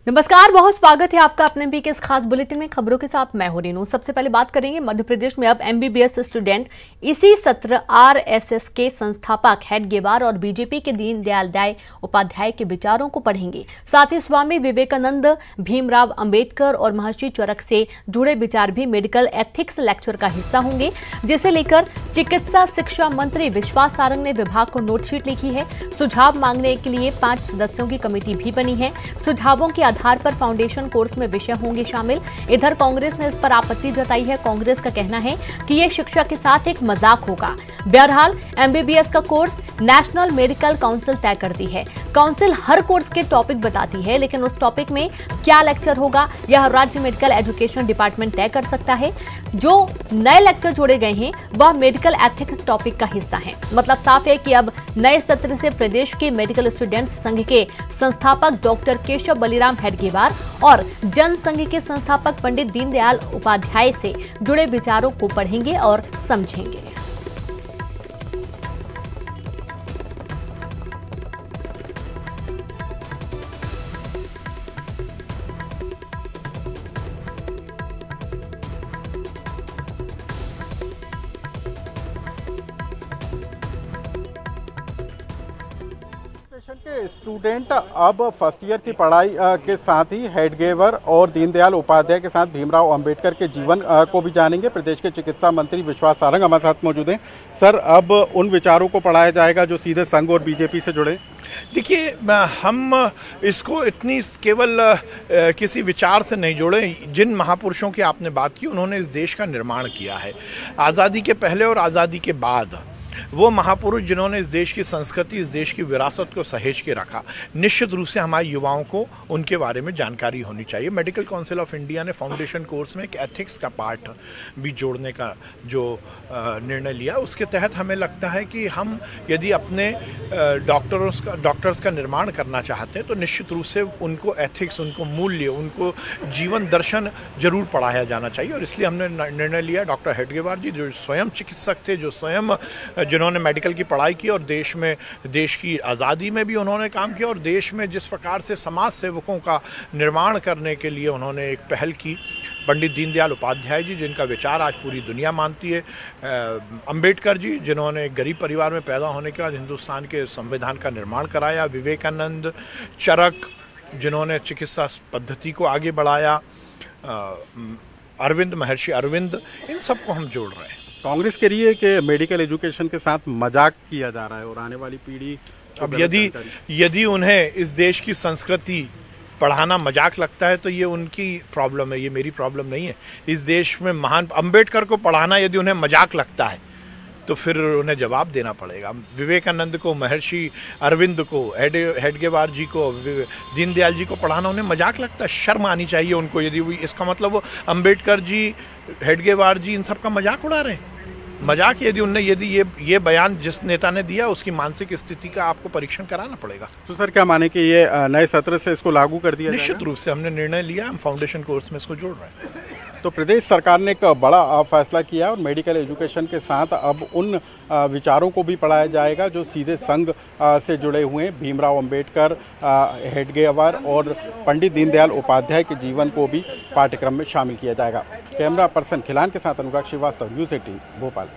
नमस्कार, बहुत स्वागत है आपका अपने एमपी के इस खास बुलेटिन में। खबरों के साथ मैं हूं रीनू। सबसे पहले बात करेंगे मध्य प्रदेश में अब एमबीबीएस स्टूडेंट इसी सत्र आरएसएस के संस्थापक हेडगेवार और बीजेपी के दीनदयाल उपाध्याय के विचारों को पढ़ेंगे। साथ ही स्वामी विवेकानंद, भीमराव अंबेडकर और महर्षि चरक से जुड़े विचार भी मेडिकल एथिक्स लेक्चर का हिस्सा होंगे, जिसे लेकर चिकित्सा शिक्षा मंत्री विश्वास सारंग ने विभाग को नोटशीट लिखी है। सुझाव मांगने के लिए 5 सदस्यों की कमेटी भी बनी है। सुझावों के आधार पर फाउंडेशन कोर्स में विषय होंगे शामिल। इधर कांग्रेस ने इस पर आपत्ति जताई है। कांग्रेस का कहना है कि यह शिक्षा के साथ एक मजाक होगा। बहरहाल एमबीबीएस का कोर्स नेशनल मेडिकल काउंसिल तय करती है। काउंसिल हर कोर्स के टॉपिक बताती है, लेकिन उस टॉपिक में क्या लेक्चर होगा यह राज्य मेडिकल एजुकेशन डिपार्टमेंट तय कर सकता है। जो नए लेक्चर जोड़े गए हैं वह मेडिकल एथिक्स टॉपिक का हिस्सा है। मतलब साफ है कि अब नए सत्र से प्रदेश के मेडिकल स्टूडेंट्स संघ के संस्थापक डॉक्टर केशव बलिराम हेडगेवार और जन संघ के संस्थापक पंडित दीनदयाल उपाध्याय से जुड़े विचारों को पढ़ेंगे और समझेंगे। के स्टूडेंट अब फर्स्ट ईयर की पढ़ाई के साथ ही हेडगेवार और दीनदयाल उपाध्याय के साथ भीमराव अंबेडकर के जीवन को भी जानेंगे। प्रदेश के चिकित्सा मंत्री विश्वास सारंग हमारे साथ मौजूद हैं। सर, अब उन विचारों को पढ़ाया जाएगा जो सीधे संघ और बीजेपी से जुड़े। देखिए, हम इसको इतनी केवल किसी विचार से नहीं जोड़े। जिन महापुरुषों की आपने बात की, उन्होंने इस देश का निर्माण किया है आज़ादी के पहले और आज़ादी के बाद। वो महापुरुष जिन्होंने इस देश की संस्कृति, इस देश की विरासत को सहेज के रखा। निश्चित रूप से हमारे युवाओं को उनके बारे में जानकारी होनी चाहिए। मेडिकल काउंसिल ऑफ इंडिया ने फाउंडेशन कोर्स में एक एथिक्स का पार्ट भी जोड़ने का जो निर्णय लिया, उसके तहत हमें लगता है कि हम यदि अपने डॉक्टर्स का निर्माण करना चाहते हैं तो निश्चित रूप से उनको एथिक्स, उनको मूल्य, उनको जीवन दर्शन जरूर पढ़ाया जाना चाहिए। और इसलिए हमने निर्णय लिया। डॉक्टर हेडगेवार जी जो स्वयं चिकित्सक थे, जो स्वयं जिन्होंने मेडिकल की पढ़ाई की और देश की आज़ादी में भी उन्होंने काम किया, और देश में जिस प्रकार से समाज सेवकों का निर्माण करने के लिए उन्होंने एक पहल की, पंडित दीनदयाल उपाध्याय जी जिनका विचार आज पूरी दुनिया मानती है, अंबेडकर जी जिन्होंने गरीब परिवार में पैदा होने के बाद हिंदुस्तान के संविधान का निर्माण कराया, विवेकानंद, चरक जिन्होंने चिकित्सा पद्धति को आगे बढ़ाया, अरविंद, महर्षि अरविंद, इन सबको हम जोड़ रहे हैं। कांग्रेस कह रही है कि मेडिकल एजुकेशन के साथ मजाक किया जा रहा है और आने वाली पीढ़ी अब यदि उन्हें इस देश की संस्कृति पढ़ाना मजाक लगता है तो ये उनकी प्रॉब्लम है, ये मेरी प्रॉब्लम नहीं है। इस देश में महान अंबेडकर को पढ़ाना यदि उन्हें मजाक लगता है तो फिर उन्हें जवाब देना पड़ेगा। विवेकानंद को, महर्षि अरविंद को, हेडगेवार जी को, दीनदयाल जी को पढ़ाना उन्हें मजाक लगता है। शर्म आनी चाहिए उनको। यदि इसका मतलब वो अंबेडकर जी, हेडगेवार जी इन सब का मजाक उड़ा रहे हैं। मजाक यदि ये बयान जिस नेता ने दिया उसकी मानसिक स्थिति का आपको परीक्षण कराना पड़ेगा। तो सर, क्या माने कि ये नए सत्र से इसको लागू कर दिया? निश्चित रूप से हमने निर्णय लिया, हम फाउंडेशन कोर्स में इसको जोड़ रहे हैं। तो प्रदेश सरकार ने एक बड़ा फैसला किया और मेडिकल एजुकेशन के साथ अब उन विचारों को भी पढ़ाया जाएगा जो सीधे संघ से जुड़े हुए हैं। भीमराव अंबेडकर, हेडगेवार और पंडित दीनदयाल उपाध्याय के जीवन को भी पाठ्यक्रम में शामिल किया जाएगा। कैमरा पर्सन खिलान के साथ अनुराग श्रीवास्तव, न्यूज़ 18 भोपाल।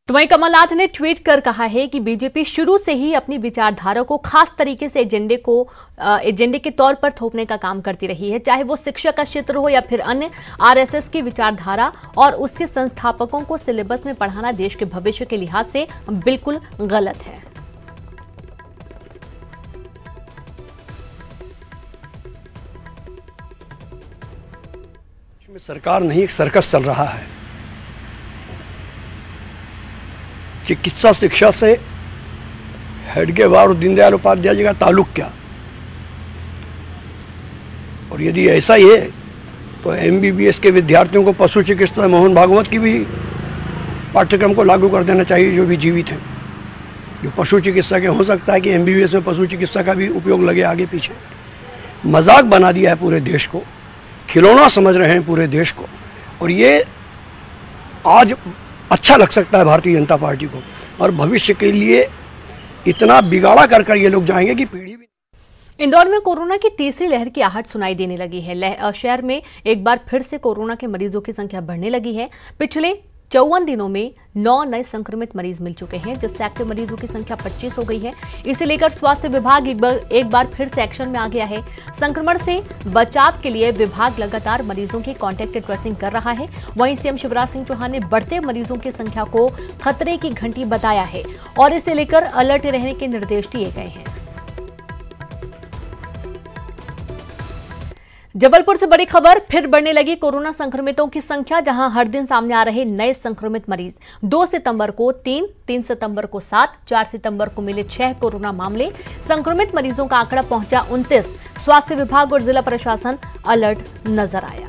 तो वहीं कमलनाथ ने ट्वीट कर कहा है कि बीजेपी शुरू से ही अपनी विचारधारा को खास तरीके से एजेंडे के तौर पर थोपने का काम करती रही है, चाहे वो शिक्षा का क्षेत्र हो या फिर अन्य। आरएसएस की विचारधारा और उसके संस्थापकों को सिलेबस में पढ़ाना देश के भविष्य के लिहाज से बिल्कुल गलत है। सरकार नहीं, एक सर्कस चल रहा है। चिकित्सा शिक्षा से हेडगेवार और दीनदयाल उपाध्याय जी का ताल्लुक क्या? और यदि ऐसा ही है तो एमबीबीएस के विद्यार्थियों को पशु चिकित्सा मोहन भागवत की भी पाठ्यक्रम को लागू कर देना चाहिए, जो भी जीवित हैं। जो पशु चिकित्सा के, हो सकता है कि एमबीबीएस में पशु चिकित्सा का भी उपयोग लगे आगे पीछे। मजाक बना दिया है पूरे देश को, खिलौना समझ रहे हैं पूरे देश को। और ये आज अच्छा लग सकता है भारतीय जनता पार्टी को, और भविष्य के लिए इतना बिगाड़ा कर ये लोग जाएंगे कि पीढ़ी भी। इंदौर में कोरोना की तीसरी लहर की आहट सुनाई देने लगी है। शहर में एक बार फिर से कोरोना के मरीजों की संख्या बढ़ने लगी है। पिछले 54 दिनों में 9 नए संक्रमित मरीज मिल चुके हैं, जिससे एक्टिव मरीजों की संख्या 25 हो गई है। इसे लेकर स्वास्थ्य विभाग एक बार फिर से एक्शन में आ गया है। संक्रमण से बचाव के लिए विभाग लगातार मरीजों की कॉन्टैक्ट ट्रेसिंग कर रहा है। वहीं सीएम शिवराज सिंह चौहान ने बढ़ते मरीजों की संख्या को खतरे की घंटी बताया है और इसे लेकर अलर्ट रहने के निर्देश दिए गए हैं। जबलपुर से बड़ी खबर, फिर बढ़ने लगी कोरोना संक्रमितों की संख्या, जहां हर दिन सामने आ रहे नए संक्रमित मरीज। 2 सितंबर को 3 सितंबर को 7, 4 सितंबर को मिले 6 कोरोना मामले। संक्रमित मरीजों का आंकड़ा पहुंचा 29। स्वास्थ्य विभाग और जिला प्रशासन अलर्ट नजर आया।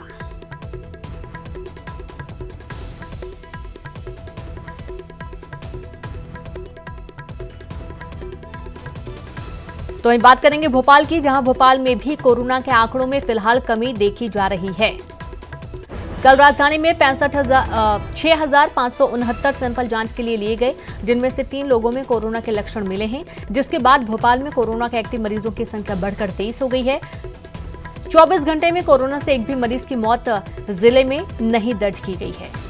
तो बात करेंगे भोपाल की, जहां भोपाल में भी कोरोना के आंकड़ों में फिलहाल कमी देखी जा रही है। कल राजधानी में 6,569 सैंपल जांच के लिए गए, जिनमें से 3 लोगों में कोरोना के लक्षण मिले हैं, जिसके बाद भोपाल में कोरोना के एक्टिव मरीजों की संख्या बढ़कर 23 हो गई है। 24 घंटे में कोरोना से एक भी मरीज की मौत जिले में नहीं दर्ज की गई है।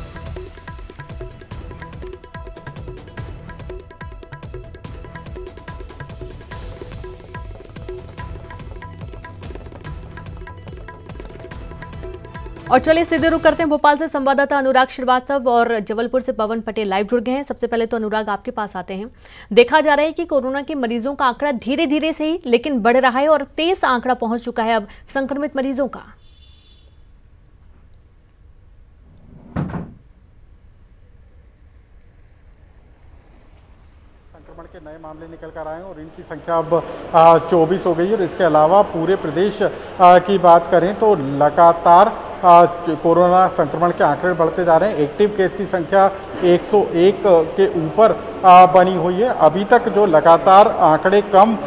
और चलिए सीधे रुक करते हैं भोपाल से। संवाददाता अनुराग श्रीवास्तव और जबलपुर से पवन पटेल लाइव जुड़ गए हैं। सबसे पहले तो अनुराग, आपके पास आते हैं। देखा जा रहा है कि कोरोना के मरीजों का आंकड़ा धीरे धीरे से ही लेकिन बढ़ रहा है और 23 आंकड़ा पहुंच चुका है अब संक्रमित मरीजों का। संक्रमण के नए मामले निकल कर आए हैं और इनकी संख्या अब 24 हो गई है। और इसके अलावा पूरे प्रदेश की बात करें तो लगातार कोरोना संक्रमण के आंकड़े बढ़ते जा रहे हैं। एक्टिव केस की संख्या 101 के ऊपर बनी हुई है। अभी तक जो लगातार आंकड़े कम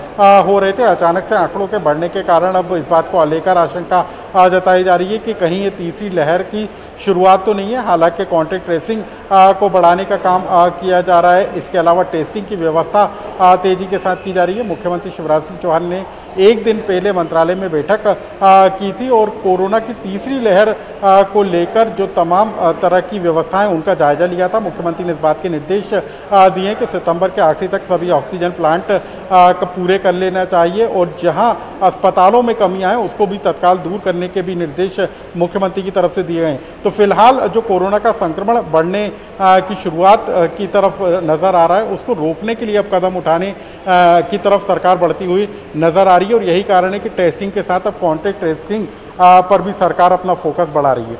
हो रहे थे, अचानक से आंकड़ों के बढ़ने के कारण अब इस बात को लेकर आशंका जताई जा रही है कि कहीं ये तीसरी लहर की शुरुआत तो नहीं है। हालांकि कॉन्टैक्ट ट्रेसिंग को बढ़ाने का काम किया जा रहा है। इसके अलावा टेस्टिंग की व्यवस्था तेजी के साथ की जा रही है। मुख्यमंत्री शिवराज सिंह चौहान ने एक दिन पहले मंत्रालय में बैठक की थी और कोरोना की तीसरी लहर को लेकर जो तमाम तरह की व्यवस्थाएं उनका जायजा लिया था। मुख्यमंत्री ने इस बात के निर्देश दिए कि सितंबर के आखिरी तक सभी ऑक्सीजन प्लांट पूरे कर लेना चाहिए और जहां अस्पतालों में कमियां हैं उसको भी तत्काल दूर करने के भी निर्देश मुख्यमंत्री की तरफ से दिए गए। तो फिलहाल जो कोरोना का संक्रमण बढ़ने की शुरुआत की तरफ नजर आ रहा है, उसको रोकने के लिए अब कदम उठाने की तरफ सरकार बढ़ती हुई नजर आ रही है। और यही कारण है कि टेस्टिंग के साथ अब कॉन्टैक्ट ट्रेसिंग पर भी सरकार अपना फोकस बढ़ा रही है।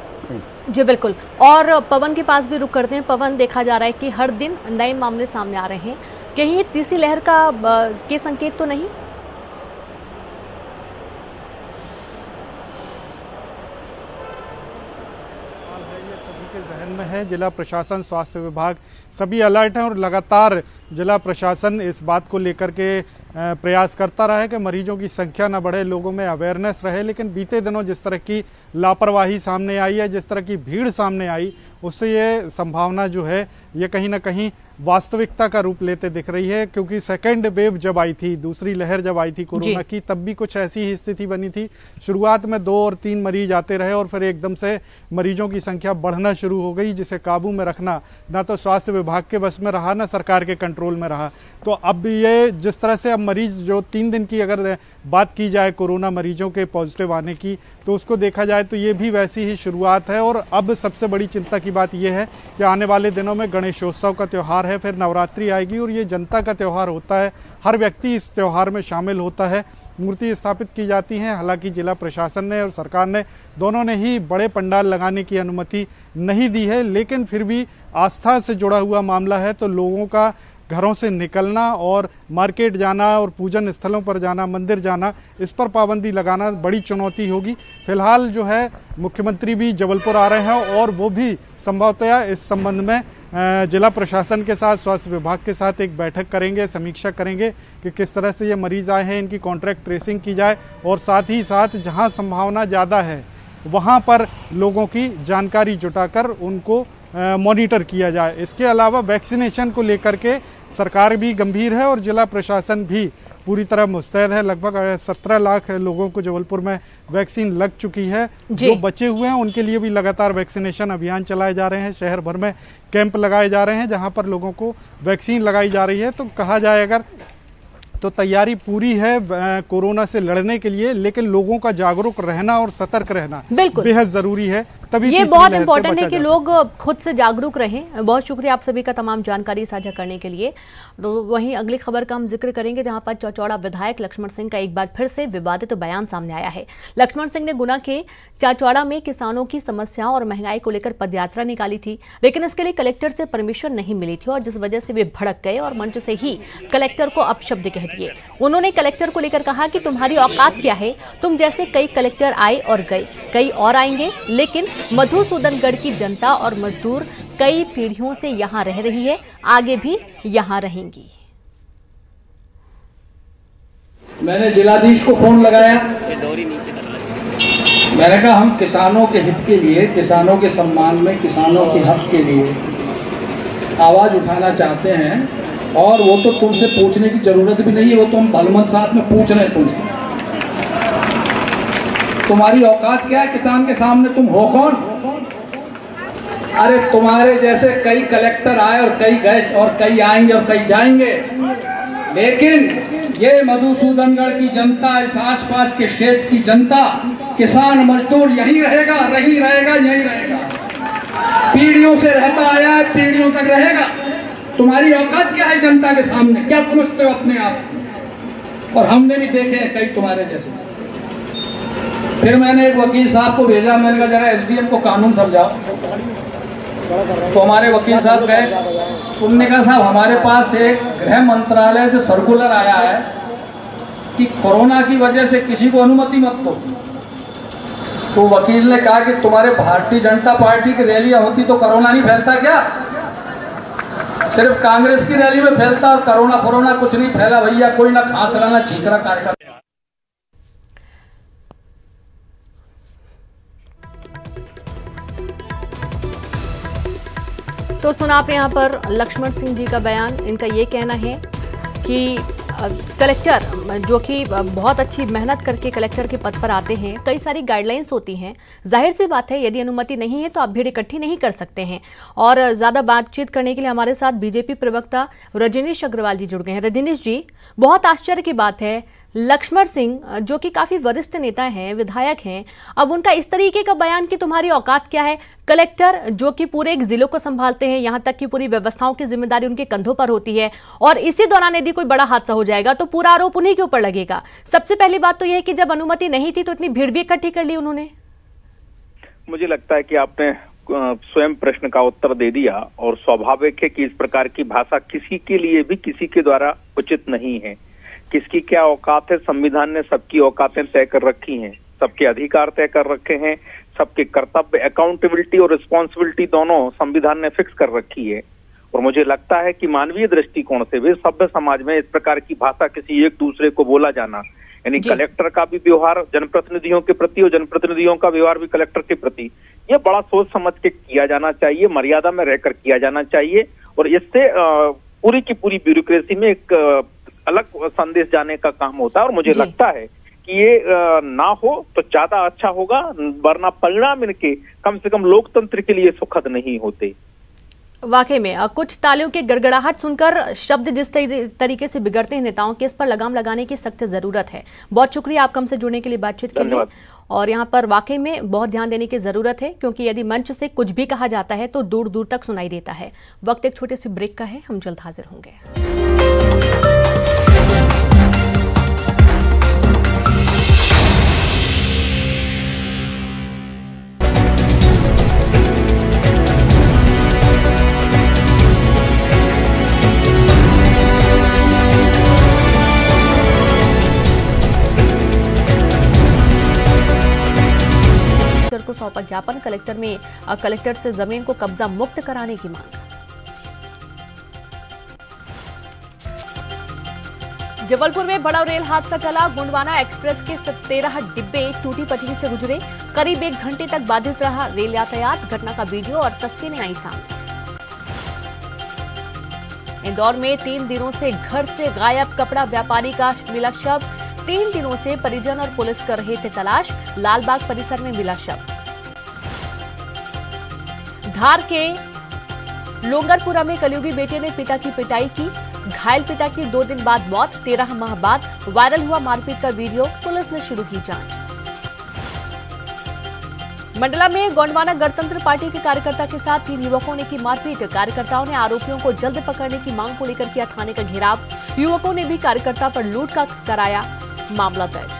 जी बिल्कुल। और पवन के पास भी रुक करते हैं। पवन, देखा जा रहा है कि हर दिन नए मामले सामने आ रहे हैं, कहीं ये तीसरी लहर के संकेत तो नहीं? जहन में है। जिला प्रशासन, स्वास्थ्य विभाग सभी अलर्ट हैं और लगातार जिला प्रशासन इस बात को लेकर के प्रयास करता रहा है कि मरीजों की संख्या न बढ़े, लोगों में अवेयरनेस रहे। लेकिन बीते दिनों जिस तरह की लापरवाही सामने आई है, जिस तरह की भीड़ सामने आई, उससे ये संभावना जो है ये कहीं ना कहीं वास्तविकता का रूप लेते दिख रही है। क्योंकि सेकेंड वेव जब आई थी, दूसरी लहर जब आई थी कोरोना की, तब भी कुछ ऐसी ही स्थिति बनी थी। शुरुआत में 2 और 3 मरीज आते रहे और फिर एकदम से मरीजों की संख्या बढ़ना शुरू हो गई, जिसे काबू में रखना ना तो स्वास्थ्य विभाग के बस में रहा, ना सरकार के कंट्रोल में रहा। तो अब ये जिस तरह से अब मरीज जो 3 दिन की अगर बात की जाए कोरोना मरीजों के पॉजिटिव आने की, तो उसको देखा जाए तो ये भी वैसी ही शुरुआत है। और अब सबसे बड़ी चिंता की बात यह है कि आने वाले दिनों में गणेशोत्सव का त्यौहार है, फिर नवरात्रि आएगी और ये जनता का त्यौहार होता है। हर व्यक्ति इस त्यौहार में शामिल होता है, मूर्ति स्थापित की जाती हैं। हालांकि जिला प्रशासन ने और सरकार ने दोनों ने ही बड़े पंडाल लगाने की अनुमति नहीं दी है, लेकिन फिर भी आस्था से जुड़ा हुआ मामला है, तो लोगों का घरों से निकलना और मार्केट जाना और पूजन स्थलों पर जाना, मंदिर जाना, इस पर पाबंदी लगाना बड़ी चुनौती होगी। फिलहाल जो है मुख्यमंत्री भी जबलपुर आ रहे हैं और वो भी संभवतः इस संबंध में जिला प्रशासन के साथ, स्वास्थ्य विभाग के साथ एक बैठक करेंगे, समीक्षा करेंगे कि किस तरह से ये मरीज आए हैं, इनकी कॉन्ट्रैक्ट ट्रेसिंग की जाए और साथ ही साथ जहां संभावना ज़्यादा है वहां पर लोगों की जानकारी जुटाकर उनको मॉनिटर किया जाए। इसके अलावा वैक्सीनेशन को लेकर के सरकार भी गंभीर है और जिला प्रशासन भी पूरी तरह मुस्तैद है। लगभग 17 लाख लोगों को जबलपुर में वैक्सीन लग चुकी है। जो बचे हुए हैं उनके लिए भी लगातार वैक्सीनेशन अभियान चलाए जा रहे हैं। शहर भर में कैंप लगाए जा रहे हैं जहां पर लोगों को वैक्सीन लगाई जा रही है। तो कहा जाए अगर तो तैयारी पूरी है कोरोना से लड़ने के लिए, लेकिन लोगों का जागरूक रहना और सतर्क रहना बेहद जरूरी है। तभी ये बहुत इंपॉर्टेंट है कि लोग खुद से जागरूक रहें। बहुत शुक्रिया आप सभी का तमाम जानकारी साझा करने के लिए। तो वहीं अगली खबर का हम जिक्र करेंगे जहां पर चाचौड़ा विधायक लक्ष्मण सिंह का एक बार फिर से विवादित बयान सामने आया है। लक्ष्मण सिंह ने गुना के चाचौड़ा में किसानों की समस्याओं और महंगाई को लेकर पदयात्रा निकाली थी, लेकिन इसके लिए कलेक्टर से परमिशन नहीं मिली थी और जिस वजह से वे भड़क गए और मंच से ही कलेक्टर को अपशब्द कह दिए। उन्होंने कलेक्टर को लेकर कहा कि तुम्हारी औकात क्या है, तुम जैसे कई कलेक्टर आए और गए, कई और आएंगे, लेकिन मधुसूदनगढ़ की जनता और मजदूर कई पीढ़ियों से यहाँ रह रही है, आगे भी यहाँ रहेंगी। मैंने जिलाधीश को फोन लगाया, मैंने कहा हम किसानों के हित के लिए, किसानों के सम्मान में, किसानों के हक के लिए आवाज उठाना चाहते हैं और वो तो तुमसे पूछने की जरूरत भी नहीं है, वो तो हम भलमन साथ में पूछ रहे हैं तुमसे। तुम्हारी औकात क्या है किसान के सामने, तुम हो कौन? अरे तुम्हारे जैसे कई कलेक्टर आए और कई गए और कई आएंगे और कई जाएंगे, लेकिन ये मधुसूदनगढ़ की जनता, इस आसपास के क्षेत्र की जनता, किसान मजदूर यहीं रहेगा, यहीं रहेगा, पीढ़ियों से रहता आया है, पीढ़ियों तक रहेगा। तुम्हारी औकात क्या है जनता के सामने, क्या समझते हो अपने आप? और हमने भी देखे हैं कई तुम्हारे जैसे। फिर मैंने एक वकील साहब को भेजा, मैंने कहा जरा एसडीएम को कानून समझाओ। तो हमारे वकील साहब गए, उन्होंने कहा साहब हमारे पास एक गृह मंत्रालय से सर्कुलर आया है कि कोरोना की वजह से किसी को अनुमति मत दो। तो वकील ने कहा कि तुम्हारे भारतीय जनता पार्टी की रैलियां होती तो कोरोना नहीं फैलता क्या? सिर्फ कांग्रेस की रैली में फैलता और कोरोना कुछ नहीं फैला भैया, कोई ना खांस रहा ना छींक रहा कार्यक्रम। तो सुना आपने यहाँ पर लक्ष्मण सिंह जी का बयान। इनका ये कहना है कि कलेक्टर जो कि बहुत अच्छी मेहनत करके कलेक्टर के पद पर आते हैं, कई सारी गाइडलाइंस होती हैं, जाहिर सी बात है यदि अनुमति नहीं है तो आप भीड़ इकट्ठी नहीं कर सकते हैं। और ज़्यादा बातचीत करने के लिए हमारे साथ बीजेपी प्रवक्ता रजनीश अग्रवाल जी जुड़ गए हैं। रजनीश जी, बहुत आश्चर्य की बात है, लक्ष्मण सिंह जो कि काफी वरिष्ठ नेता हैं, विधायक हैं, अब उनका इस तरीके का बयान कि तुम्हारी औकात क्या है। कलेक्टर जो कि पूरे एक जिलों को संभालते हैं, यहां तक कि पूरी व्यवस्थाओं की जिम्मेदारी उनके कंधों पर होती है, और इसी दौरान यदि कोई बड़ा हादसा हो जाएगा तो पूरा आरोप उन्हीं के ऊपर लगेगा। सबसे पहली बात तो यह है कि जब अनुमति नहीं थी तो इतनी भीड़ भी इकट्ठी कर ली उन्होंने। मुझे लगता है कि आपने स्वयं प्रश्न का उत्तर दे दिया, और स्वाभाविक है कि इस प्रकार की भाषा किसी के लिए भी किसी के द्वारा उचित नहीं है। किसकी क्या औकात है, संविधान ने सबकी औकातें तय कर रखी हैं, सबके अधिकार तय कर रखे हैं, सबके कर्तव्य, अकाउंटेबिलिटी और रिस्पॉन्सिबिलिटी दोनों संविधान ने फिक्स कर रखी है। और मुझे लगता है कि मानवीय दृष्टिकोण से भी सभ्य समाज में इस प्रकार की भाषा किसी एक दूसरे को बोला जाना, यानी कलेक्टर का भी व्यवहार जनप्रतिनिधियों के प्रति और जनप्रतिनिधियों का व्यवहार भी कलेक्टर के प्रति, ये बड़ा सोच समझ के किया जाना चाहिए, मर्यादा में रहकर किया जाना चाहिए। और इससे पूरी की पूरी ब्यूरोक्रेसी में एक अलग संदेश जाने का काम होता है। और मुझे लगता है कि ये ना हो तो ज्यादा अच्छा होगा, वरना परिणाम इनके कम से कम लोकतंत्र के लिए सुखद नहीं होते। वाकई में कुछ तालियों की गड़गड़ाहट सुनकर शब्द जिस तरीके से बिगड़ते हैं नेताओं के, इस पर लगाम लगाने की सख्त जरूरत है। बहुत शुक्रिया आपका हमसे जुड़ने के लिए, बातचीत के लिए। और यहाँ पर वाकई में बहुत ध्यान देने की जरूरत है, क्योंकि यदि मंच से कुछ भी कहा जाता है तो दूर दूर तक सुनाई देता है। वक्त एक छोटे से ब्रेक का है, हम जल्द हाजिर होंगे। को सौंपा ज्ञापन, कलेक्टर से जमीन को कब्जा मुक्त कराने की मांग। जबलपुर में बड़ा रेल हादसा टला, गोंडवाना एक्सप्रेस के 13 डिब्बे टूटी पटरी से गुजरे, करीब 1 घंटे तक बाधित रहा रेल यातायात। घटना का वीडियो और तस्वीरें आई सामने। इंदौर में 3 दिनों से घर से गायब कपड़ा व्यापारी का मिला शव। 3 दिनों से परिजन और पुलिस कर रहे थे तलाश। लालबाग परिसर में मिला शव। धार के लोंगरपुरा में कलयुगी बेटे ने पिता की पिटाई की। घायल पिता की 2 दिन बाद मौत। 13 माह बाद वायरल हुआ मारपीट का वीडियो। पुलिस ने शुरू की जांच। मंडला में गोंडवाना गणतंत्र पार्टी के कार्यकर्ता के साथ 3 युवकों ने की मारपीट। कार्यकर्ताओं ने आरोपियों को जल्द पकड़ने की मांग को लेकर किया थाने का घेराव। युवकों ने भी कार्यकर्ता पर लूट का कराया मामला दर्ज।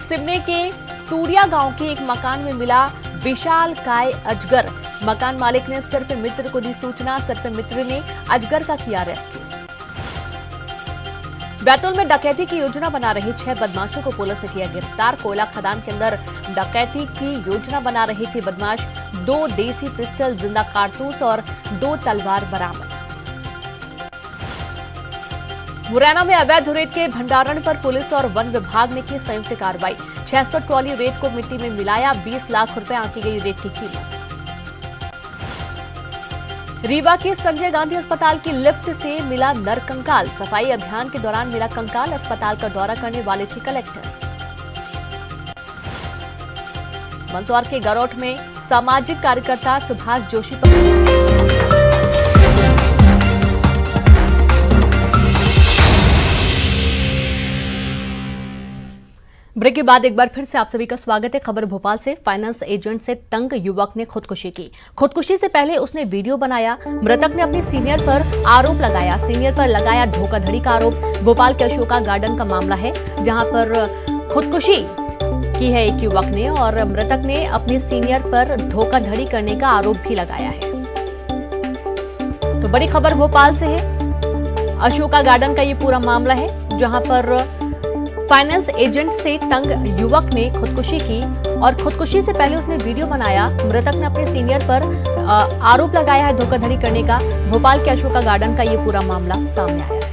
सिवनी के टूरिया गांव के एक मकान में मिला विशाल काय अजगर। मकान मालिक ने सर्प मित्र को दी सूचना। सर्प मित्र ने अजगर का किया रेस्क्यू। बैतूल में डकैती की योजना बना रहे 6 बदमाशों को पुलिस ने किया गिरफ्तार। कोयला खदान के अंदर डकैती की योजना बना रहे थे बदमाश। 2 देसी पिस्टल, जिंदा कारतूस और 2 तलवार बरामद। मुरैना में अवैध रेत के भंडारण पर पुलिस और वन विभाग ने की संयुक्त कार्रवाई। 600 ट्रॉली रेत को मिट्टी में मिलाया। 20 लाख रुपए आंकी गई रेत की कीमत। रीवा के संजय गांधी अस्पताल की लिफ्ट से मिला नरकंकाल। सफाई अभियान के दौरान मिला कंकाल। अस्पताल का दौरा करने वाले थे कलेक्टर। मंदसौर के गरौठ में सामाजिक कार्यकर्ता सुभाष जोशी पर ब्रेक के बाद एक बार फिर से आप सभी का स्वागत है। खबर भोपाल से। फाइनेंस एजेंट से तंग युवक ने खुदकुशी की। खुदकुशी से पहले उसने वीडियो बनाया। मृतक ने अपने सीनियर पर आरोप लगाया। सीनियर पर लगाया धोखाधड़ी का आरोप। भोपाल के अशोका गार्डन का मामला है, जहां पर खुदकुशी की है एक युवक ने और मृतक ने अपने सीनियर पर धोखाधड़ी करने का आरोप भी लगाया है। तो बड़ी खबर भोपाल से है। अशोका गार्डन का ये पूरा मामला है, जहां पर फाइनेंस एजेंट से तंग युवक ने खुदकुशी की और खुदकुशी से पहले उसने वीडियो बनाया। मृतक ने अपने सीनियर पर आरोप लगाया है धोखाधड़ी करने का। भोपाल के अशोका गार्डन का ये पूरा मामला सामने आया है।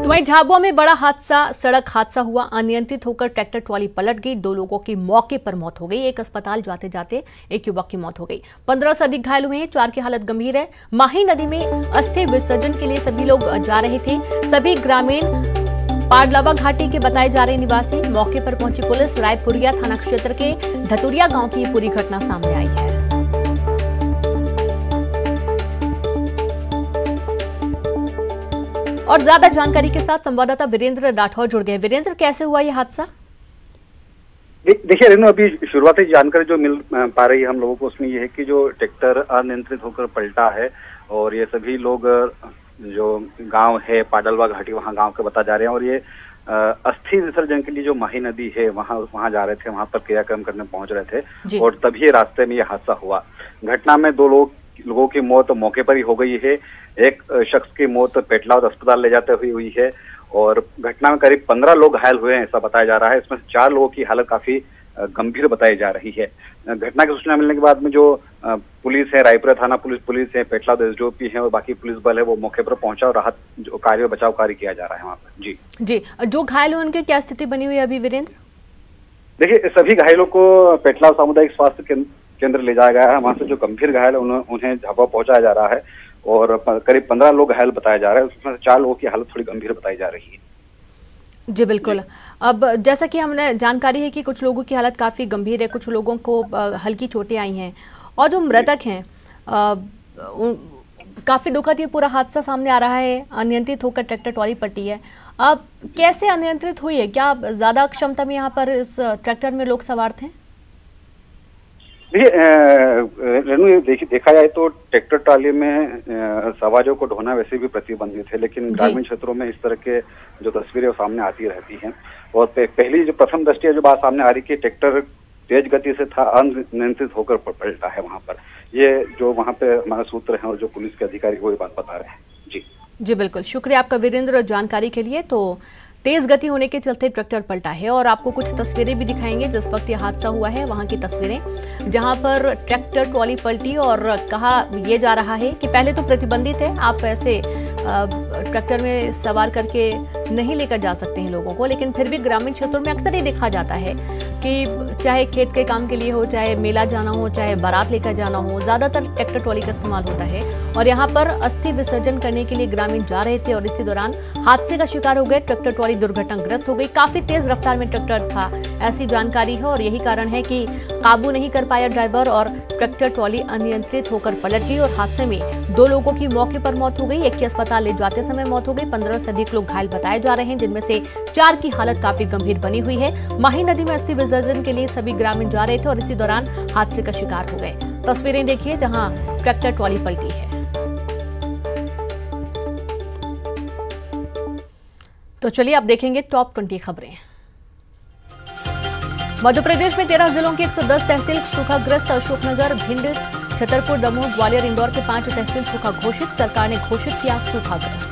वहीं झाबुआ में बड़ा हादसा, सड़क हादसा हुआ। अनियंत्रित होकर ट्रैक्टर ट्रॉली पलट गई। 2 लोगों की मौके पर मौत हो गई। एक अस्पताल जाते जाते एक युवक की मौत हो गई। 15 से अधिक घायल हुए हैं। 4 की हालत गंभीर है। माही नदी में अस्थि विसर्जन के लिए सभी लोग जा रहे थे। सभी ग्रामीण पाडलवा घाटी के बताए जा रहे निवासी। मौके पर पहुंची पुलिस। रायपुरिया थाना क्षेत्र के धतुरिया गांव की पूरी घटना सामने आई है। और ज्यादा जानकारी के साथ संवाददाता वीरेंद्र राठौर जुड़ गए। वीरेंद्र, कैसे हुआ यह हादसा? देखिए रेनू, अभी शुरुआती जानकारी जो मिल पा रही है हम लोगों को, उसमें यह है कि जो ट्रैक्टर अनियंत्रित होकर पलटा है और ये सभी लोग जो गांव है पाडलवा घाटी, वहां गांव के बता जा रहे हैं और ये अस्थि विसर्जन के लिए जो माही नदी है वहां जा रहे थे, वहां पर क्रियाक्रम करने पहुंच रहे थे और तभी रास्ते में यह हादसा हुआ। घटना में 2 लोगों की मौत मौके पर ही हो गई है। एक शख्स की मौत पेटलाद अस्पताल ले जाते हुए हुई है और घटना में करीब 15 लोग घायल हुए हैं, ऐसा बताया जा रहा है। इसमें से 4 लोगों की हालत काफी गंभीर बताई जा रही है। घटना की सूचना मिलने के बाद में जो पुलिस है, रायपुर थाना पुलिस है, पेटलाद एसडीओपी है और बाकी पुलिस बल है, वो मौके पर पहुंचा और राहत कार्य, बचाव कार्य किया जा रहा है वहाँ पर। जी, जो घायल हुए उनकी क्या स्थिति बनी हुई है अभी वीरेंद्र? देखिए, सभी घायलों को पेटलाद सामुदायिक स्वास्थ्य केंद्र ले जाया गया है। वहाँ से जो गंभीर घायल उन्हें झाबुआ पहुंचाया जा रहा है और करीब 15 लोग घायल बताया जा रहा है। उसमें 4 लोगों की हालत थोड़ी गंभीर बताई जा रही है। जी बिल्कुल। अब जैसा कि हमने जानकारी है कि कुछ लोगों की हालत काफी गंभीर है, कुछ लोगों को हल्की चोटें आई हैं और जो मृतक हैं काफी दुखद ये पूरा हादसा सामने आ रहा है। अनियंत्रित होकर ट्रैक्टर ट्रॉली पलटी है। अब कैसे अनियंत्रित हुई है? क्या ज्यादा क्षमता में यहाँ पर इस ट्रैक्टर में लोग सवार थे? रेनू, देखा जाए तो ट्रैक्टर ट्रॉली में सवारियों को ढोना वैसे भी प्रतिबंधित है, लेकिन ग्रामीण क्षेत्रों में इस तरह के जो तस्वीरें सामने आती रहती हैं और पहली जो प्रथम दृष्टया जो बात सामने आ रही कि ट्रैक्टर तेज गति से था, अनियंत्रित होकर पलटा है वहां पर। ये जो वहां पे हमारे सूत्र हैं और जो पुलिस के अधिकारी वो ये बात बता रहे हैं। जी बिल्कुल, शुक्रिया आपका वीरेंद्र जानकारी के लिए। तो तेज गति होने के चलते ट्रैक्टर पलटा है और आपको कुछ तस्वीरें भी दिखाएंगे जिस वक्त ये हादसा हुआ है वहां की तस्वीरें, जहां पर ट्रैक्टर ट्रॉली पलटी और कहा यह जा रहा है कि पहले तो प्रतिबंधित है, आप ऐसे ट्रैक्टर में सवार करके नहीं लेकर जा सकते हैं लोगों को, लेकिन फिर भी ग्रामीण क्षेत्रों में अक्सर ये देखा जाता है कि चाहे खेत के काम के लिए हो, चाहे मेला जाना हो, चाहे बारात लेकर जाना हो, ज्यादातर ट्रैक्टर ट्रॉली का इस्तेमाल होता है। और यहाँ पर अस्थि विसर्जन करने के लिए ग्रामीण जा रहे थे और इसी दौरान हादसे का शिकार हो गए। ट्रैक्टर ट्रॉली दुर्घटनाग्रस्त हो गई, काफी तेज रफ्तार में ट्रैक्टर था, ऐसी जानकारी है और यही कारण है कि काबू नहीं कर पाया ड्राइवर और ट्रैक्टर ट्रॉली अनियंत्रित होकर पलट गई और हादसे में 2 लोगों की मौके पर मौत हो गई, एक की अस्पताल ले जाते समय मौत हो गई। 15 से अधिक लोग घायल बताए जा रहे हैं, जिनमें से 4 की हालत काफी गंभीर बनी हुई है। माही नदी में अस्थि विसर्जन के लिए सभी ग्रामीण जा रहे थे और इसी दौरान हादसे का शिकार हो गए। तस्वीरें देखिए जहां ट्रैक्टर ट्रॉली पलटी है। तो चलिए अब देखेंगे टॉप 20 खबरें। मध्य प्रदेश में 13 जिलों की 110 तहसील सूखाग्रस्त। अशोकनगर, भिंड, छतरपुर, दमोह, ग्वालियर, इंदौर के 5 तहसील सूखा घोषित। सरकार ने घोषित किया सूखाग्रस्त।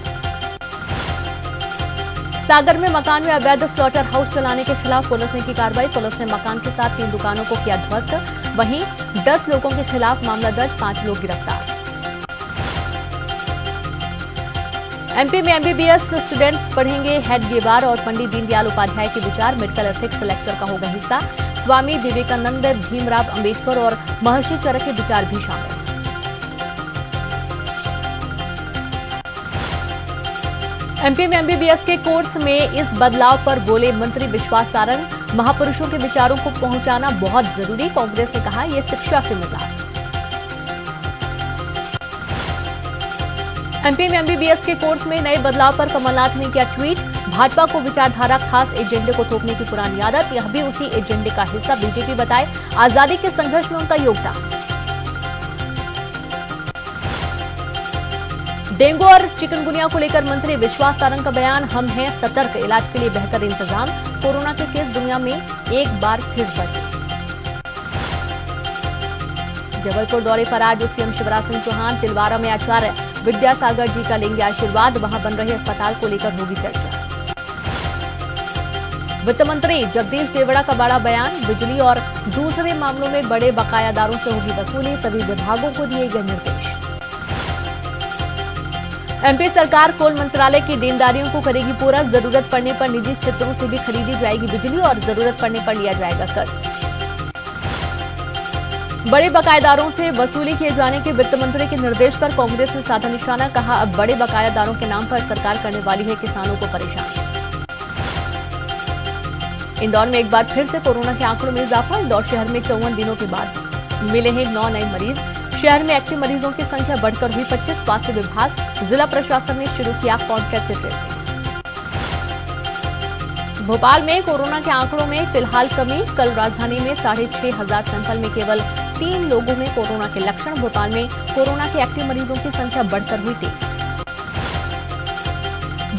सागर में मकान में अवैध स्लॉटर हाउस चलाने के खिलाफ पुलिस ने की कार्रवाई। पुलिस ने मकान के साथ 3 दुकानों को किया ध्वस्त। वहीं 10 लोगों के खिलाफ मामला दर्ज, 5 लोग गिरफ्तार। एमपी में एमबीबीएस स्टूडेंट्स पढ़ेंगे हेडगेवार और पंडित दीनदयाल उपाध्याय के विचार। मेडिकल एथिक्स लेक्चर का होगा हिस्सा। स्वामी विवेकानंद, भीमराव अंबेडकर और महर्षि चरक के विचार भी शामिल। एमपी में एमबीबीएस के कोर्स में इस बदलाव पर बोले मंत्री विश्वास सारंग। महापुरुषों के विचारों को पहुंचाना बहुत जरूरी, कांग्रेस ने कहा यह शिक्षा से मजाक। एमपी में एमबीबीएस के कोर्स में नए बदलाव पर कमलनाथ ने किया ट्वीट। भाजपा को विचारधारा खास एजेंडे को थोपने की पुरानी आदत, यह भी उसी एजेंडे का हिस्सा, बीजेपी बताए आजादी के संघर्ष में उनका योगदान। डेंगू और चिकनगुनिया को लेकर मंत्री विश्वास सारंग का बयान, हम हैं सतर्क, इलाज के लिए बेहतर इंतजाम। कोरोना के केस दुनिया में एक बार फिर बढ़े। जबलपुर दौरे पर आज सीएम शिवराज सिंह चौहान। तिलवारा में आचार्य विद्यासागर जी का लेंगे आशीर्वाद, वहां बन रहे अस्पताल को लेकर होगी चर्चा। वित्त मंत्री जगदीश देवड़ा का बड़ा बयान, बिजली और दूसरे मामलों में बड़े बकायादारों से होगी वसूली, सभी विभागों को दिए गए निर्देश। एमपी सरकार कोल मंत्रालय की देनदारियों को करेगी पूरा, जरूरत पड़ने पर निजी क्षेत्रों से भी खरीदी जाएगी बिजली और जरूरत पड़ने पर लिया जाएगा कर्ज। बड़े बकायेदारों से वसूली किए जाने के वित्त मंत्री के निर्देश पर कांग्रेस ने साधा निशाना, कहा अब बड़े बकायेदारों के नाम पर सरकार करने वाली है किसानों को परेशान। इंदौर में एक बार फिर से कोरोना के आंकड़ों में इजाफा। इंदौर शहर में 54 दिनों के बाद मिले हैं 9 नए मरीज। शहर में एक्टिव मरीजों की संख्या बढ़कर हुई 25। स्वास्थ्य विभाग, जिला प्रशासन ने शुरू किया कॉन्टैक्ट ट्रेसिंग। भोपाल में कोरोना के आंकड़ों में फिलहाल कमी। कल राजधानी में 6,500 सैंपल में केवल 3 लोगों में कोरोना के लक्षण। भोपाल में कोरोना के एक्टिव मरीजों की संख्या बढ़कर हुई 23।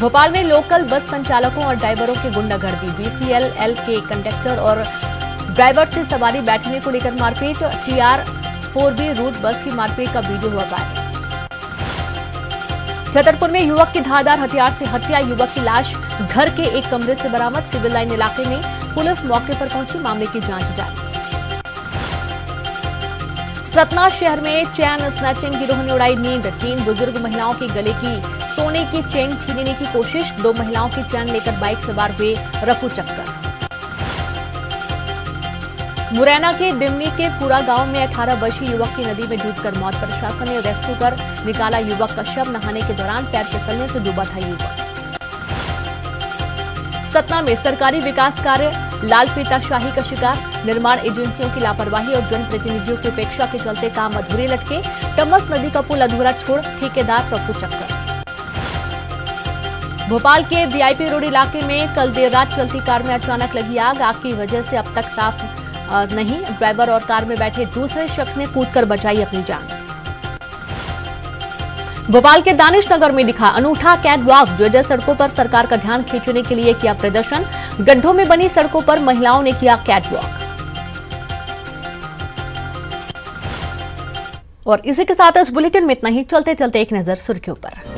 भोपाल में लोकल बस संचालकों और ड्राइवरों की गुंडागर्दी। बीसीएलएल के कंडक्टर और ड्राइवर से सवारी बैठने को लेकर मारपीट। TR4B रूट बस की मारपीट का वीडियो हुआ वायरल। छतरपुर में युवक की धारदार हथियार से हत्या। युवक की लाश घर के एक कमरे से बरामद। सिविल लाइन इलाके में पुलिस मौके पर पहुंची, मामले की जांच जारी। सतना शहर में चैन स्नैचिंग गिरोह ने उड़ाई नींद। 3 बुजुर्ग महिलाओं के गले की सोने की चेन छीनने की कोशिश। 2 महिलाओं की चैन लेकर बाइक सवार हुए रफू चक्कर। मुरैना के डिमनी के पूरा गांव में 18 वर्षीय युवक की नदी में डूबकर मौत। प्रशासन ने रेस्क्यू कर निकाला युवक का शव। नहाने के दौरान पैर फिसलने से डूबा था युवक। सतना में सरकारी विकास कार्य लालफीताशाही का शिकार। निर्माण एजेंसियों की लापरवाही और जनप्रतिनिधियों की उपेक्षा के चलते काम अधूरे लटके। टमस नदी का पुल अधूरा छोड़ ठेकेदार रफू चक्कर। भोपाल के वीआईपी रोड इलाके में कल देर रात चलती कार में अचानक लगी आग। आग की वजह से अब तक साफ नहीं। ड्राइवर और कार में बैठे दूसरे शख्स ने कूदकर बचाई अपनी जान। भोपाल के दानिश नगर में दिखा अनूठा कैट वॉक। जर्जर सड़कों पर सरकार का ध्यान खींचने के लिए किया प्रदर्शन। गड्ढों में बनी सड़कों पर महिलाओं ने किया कैट वॉक। और इसी के साथ इस बुलेटिन में इतना ही। चलते चलते एक नजर सुर्खियों पर।